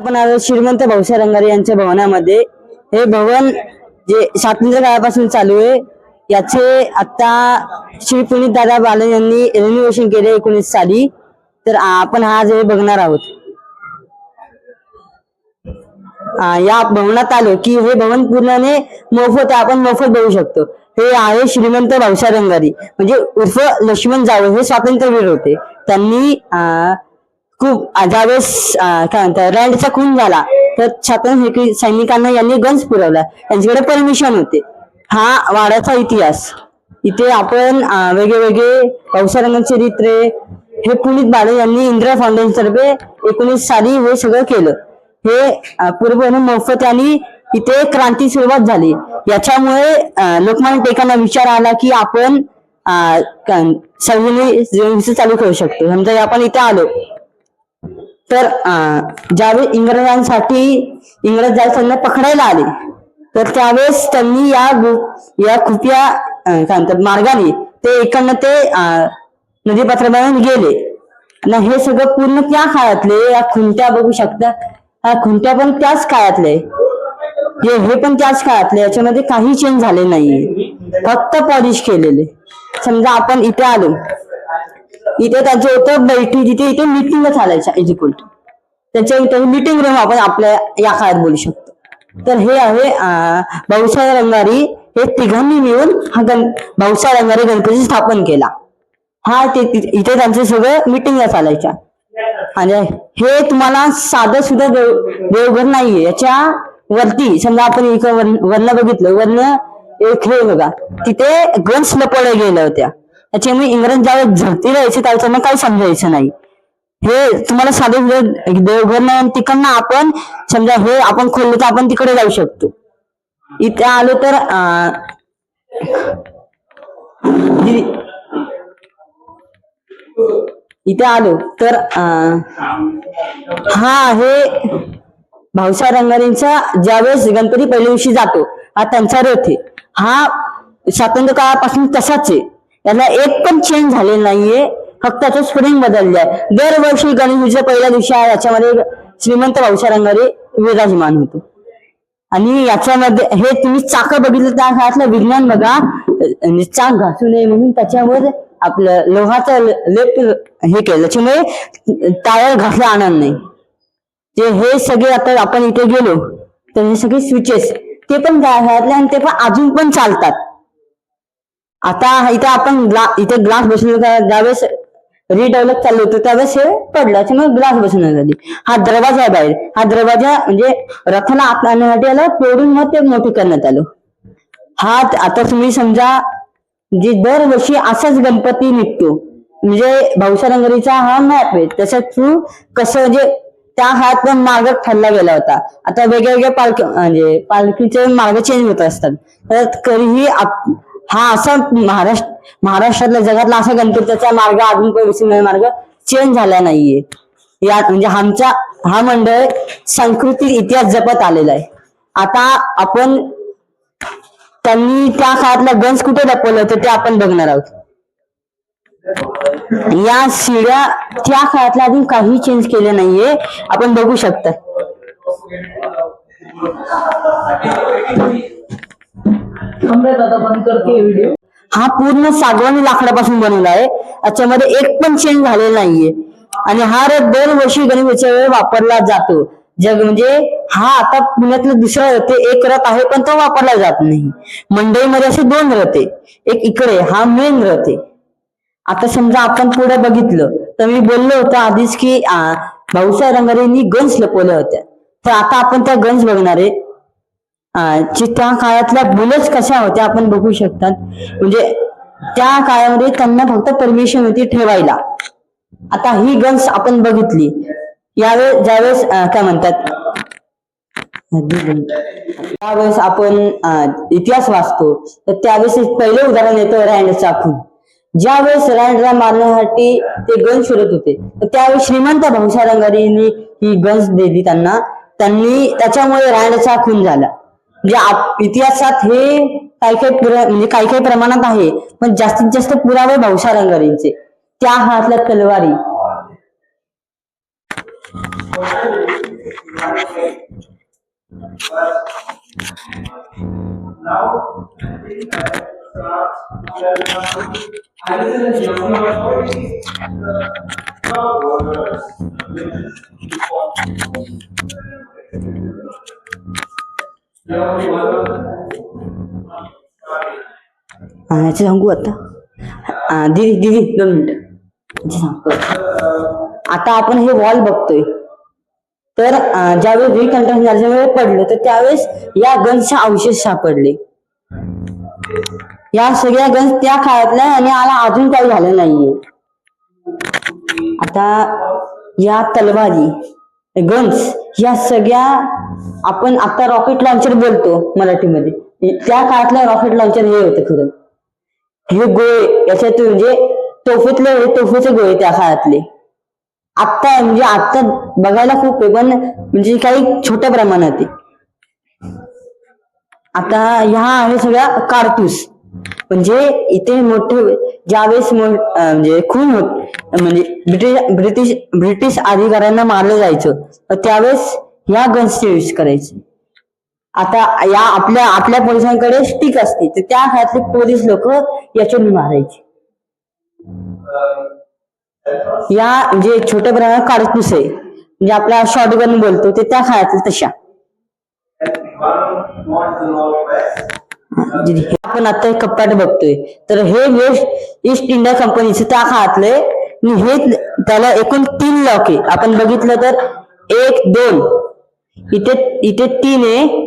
आपण आज श्रीमंत भाऊसाहेब रंगारी यांच्या भवनामध्ये, हे भवन जे स्वातंत्र्य काळापासून चालू आहे, याचे आता श्री पुनीत दादा बालन यांनी रिनोव्हेशन केले 19 साली. तर आपण आज हे बघणार आहोत. या भवनात आलो की हे भवन पूर्णपणे मोफत आहे, आपण मोफत बघू शकतो. हे आहे श्रीमंत भाऊसाहेब रंगारी, म्हणजे उर्फ लक्ष्मण जावळे. हे स्वातंत्र्यवीर होते. त्यांनी खूप ज्यावेळेस काय म्हणतात रँडचा खून झाला तर स्वातंत्र्य सैनिकांना यांनी गन्स पुरवला, त्यांच्याकडे परमिशन होते. हा वाड्याचा इतिहास. इथे आपण वेगवेगळे भाऊसाहेब रंगारी चरित्रे हे पुनीत बालन यांनी इंदिरा फाउंडेशन तर्फे 19 साली हे सगळं केलं. हे पूर्णपणे मोफत आणि इथे क्रांती सुरुवात झाली. याच्यामुळे लोकमान्य टिळकांना विचार आला की आपण संविधान चालू करू शकतो. समजा आपण इथे आलो तर ज्यावेळी इंग्रज त्यांना पकडायला आले तर त्यावेळेस त्यांनी या खुफिया काय म्हणतात मार्गाने ते इकडनं ते नदीपात्रापर्यंत गेले. आणि हे सगळं पूर्ण त्या काळातले. या खुंट्या बघू शकता, ह्या खुंट्या पण त्याच काळातले, हे पण त्याच काळातले. याच्यामध्ये काही चेंज झाले नाहीये, फक्त पॉलिश केलेले. समजा आपण इथे आलो, इथे त्यांच्या होतं बैठी, जिथे इथे मिटिंग चालायच्या एज्युकेट, त्याच्या मिटिंग रूम आपण आपल्या या काळात बोलू शकतो. तर हे आहे भाऊसाहेब रंगारी. हे तिघांनी मिळून हा भाऊसाहेब रंगारी गणपती स्थापन केला. इथे त्यांचे सगळं मिटिंग चालायच्या. आणि हे तुम्हाला साधं सुद्धा देवघर नाहीये. याच्या वरती समजा आपण वर्ण बघितलं, वर्ण एक हे बघा, तिथे गन्स लपवल्या गेल्या होत्या. त्याच्यामुळे इंग्रज ज्यावेळेस झडती राहायचे त्यावेळेस त्यांना काही समजायचं नाही. हे तुम्हाला साधं देवघर नाही. तिकडनं आपण समजा हे आपण खोललं तर आपण तिकडे जाऊ शकतो. इथे आलो तर हा आहे भाऊसाहेब रंगारींचा. ज्यावेळेस गणपती पहिल्या दिवशी जातो, हा त्यांचा रथ आहे. हा स्वातंत्र्य काळापासून तसाच आहे, याला एक पण चेंज झालेला नाहीये, फक्त त्याचं स्प्रिंग बदलले आहे. दरवर्षी गणेशजीच्या पहिल्या दिवशी याच्यामध्ये श्रीमंत भाऊसाहेब रंगारी विराजमान होतो. आणि याच्यामध्ये हे तुम्ही चाक बघितलं, त्या काळातलं विज्ञान बघा. चाक घासू नये म्हणून त्याच्यावर आपलं लोहाचं लेप हे केलं, त्याच्यामुळे टायर घासला आनंद नाही. हे सगळे आता आपण इथे गेलो तर हे सगळे स्विचेस ते पण घातले आणि ते पण अजून पण चालतात. आता इथे आपण इथे ग्लास बसवलं, ज्यावेळेस रिडेव्हलप चालू होतं त्यावेळेस हे पडलं, त्याच्यामुळे ग्लास बसवण्यात झाली. हा दरवाजा आहे बाहेर. हा दरवाजा म्हणजे रथाला आत आणण्यासाठी आला, तोडून मग ते मोठे करण्यात आलं. हा आता तुम्ही समजा जे दरवर्षी असाच गणपती निघतो, म्हणजे भाऊसाहेब रंगारीचा हा मॅप आहे. त्याच्या थ्रू कसं म्हणजे त्या काळात पण मार्ग ठरला गेला होता. आता वेगवेगळ्या म्हणजे पालखीचे मार्ग चेंज होत असतात. तर तरीही हा असा महाराष्ट्रातला जगातला असा गणपतीचा मार्ग अजून पण मार्ग चेंज झाला नाहीये. या म्हणजे हा मंडळ सांस्कृतिक इतिहास जपत आलेला आहे. आता आपण त्यांनी त्या काळातला गन्स कुठे लपवलं होतं ते आपण बघणार आहोत. या शिड्या त्या काळातल्या अजून काही चेंज केले नाहीये, आपण बघू शकता. हा पूर्ण सागवानी लाकडापासून बनवला आहे, याच्यामध्ये एक पण चेंज झालेला नाहीये. आणि हा रथ दरवर्षी गणपतीच्या वेळी वापरला जातो. म्हणजे हा आता पुण्यातलं दुसरा रथ आहे. एक रथ आहे पण तो वापरला जात नाही. मंडईमध्ये असे 2 रथ आहे, एक इकडे, हा मेन रथ आहे. आता समजा आपण पुढे बघितलं तर मी बोललो होतो आधीच की भाऊसाहेब रंगारींनी गन्स लपवल्या होत्या. तर आता आपण त्या गन्स बघणार आहे. त्या काळातल्या बुलेट्स कशा होत्या आपण बघू शकतात. म्हणजे त्या काळामध्ये त्यांना फक्त परमिशन होती ठेवायला. आता ही गन्स आपण बघितली. ज्यावेळेस काय म्हणतात, त्यावेळेस आपण इतिहास वाचतो तर त्यावेळेस पहिले उदाहरण येतं रँडचा खून. ज्यावेळेस रँडला मारण्यासाठी ते गन्स फिरत होते तर त्यावेळेस श्रीमंत भाऊसाहेब रंगारींनी ही गन्स दिली त्यांना. त्याच्यामुळे रँडचा खून झाला. म्हणजे इतिहासात हे काही प्रमाणात आहे, पण जास्तीत जास्त पुरावे भाऊसाहेब रंगारींचे. त्या हातल्या तलवारी ह्याचे सांगू आता. दीदी दीदी 2 मिनिटं ह्याचे सांगतो. आता आपण हे वॉल बघतोय, तर ज्यावेळेस रिकन्स्ट्रक्शन वेळेस पडलं तर त्यावेळेस या गन्सचे अवशेष सापडले. या सगळ्या गन्स त्या काळातल्या आणि याला अजून काही झालं नाहीये. आता या तलवारी गन्स या सगळ्या आपण आता रॉकेट लॉन्चर बोलतो मराठीमध्ये, त्या काळातलं रॉकेट लॉन्चर हे होतं खरं. हे गोळे याच्यात म्हणजे तोफेचे गोळे त्या काळातले. आत्ता म्हणजे आत्ता बघायला खूप आहे, पण म्हणजे काही छोट्या प्रमाणात आहे. आता ह्या आहे सगळ्या कारतूस. म्हणजे इथे मोठे ज्यावेळेस म्हणजे खून होत म्हणजे ब्रिटिश अधिकाऱ्यांना मारलं जायचं, तर त्यावेळेस ह्या गन्सचे यूज करायचे. आता या आपल्या पोलिसांकडे स्टिक असते, तर त्या काळातले पोलीस लोक याच्याने मारायचे. या म्हणजे छोट्या प्रमाणात कारतूस आहे, म्हणजे आपला शॉटगन बोलतो ते त्या काळातले तशा. आपण आता कपाट बघतोय, तर हे ईस्ट इंडिया कंपनीचं त्या काळातले. हे त्याला एकूण 3 लॉक आहे. आपण बघितलं तर 1 2 इथे 3 आहे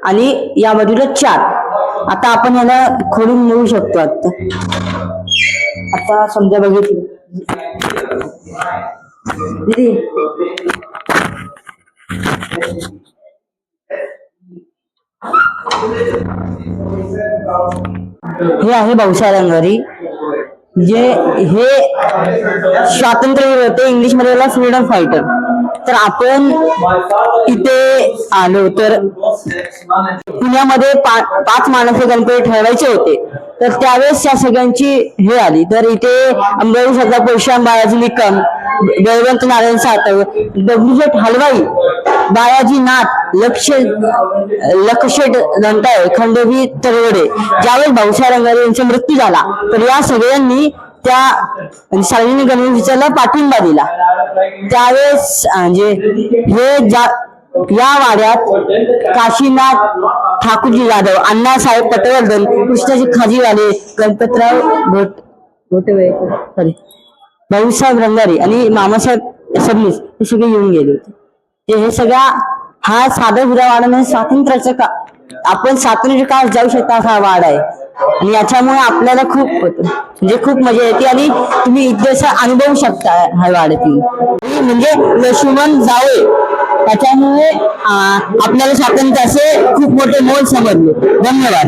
आणि या बाजूला 4. आता आपण याला खोलून नेऊ शकतो. आता समजा बघितलं दीदी, हे आहे भाऊसाहेब रंगारी, जे हे स्वातंत्र्यवीर होते. इंग्लिश मध्ये याला फ्रीडम फायटर. तर आपण इथे आलो तर पुण्यामध्ये 5 मानाचे गणपती ठेवायचे होते, तर त्यावेळेस या सगळ्यांची हे आली. तर इथे अंबाबाई सरदार परशुराम बाळाजी निकम, जयवंत नारायण सातव, दगडूशेठ हलवाई, बाळाजी नाथ, लक्षेट दंताळे, खंडोबी तरवडे. ज्यावेळेस भाऊसाहेब रंगारी यांचा मृत्यू झाला, तर या सगळ्यांनी त्या सार्वजनिक गणेशोत्सवाला पाठिंबा दिला. त्यावेळेस म्हणजे या वाड्यात काशीनाथ ठाकूरजी जाधव, अण्णासाहेब पटवर्धन, कृष्णाजी खाजीवाले, गणपतराव भाऊसाहेब रंगारी आणि मामासाहेब सबनीस हे सगळे येऊन गेले होते. हे सगळा हा साधा सुद्धा वाडा नाही, स्वातंत्र्याचा आपण स्वातंत्र्य काळ जाऊ शकता हा वाडा आहे. आणि याच्यामुळे आपल्याला खूप मजा येते आणि तुम्ही इतिहास अनुभवू शकता ह्या वाड्यातील. म्हणजे लक्ष्मण जावळे त्याच्यामुळे आपल्याला स्वातंत्र्याचे खूप मोठे मोल समजले. धन्यवाद.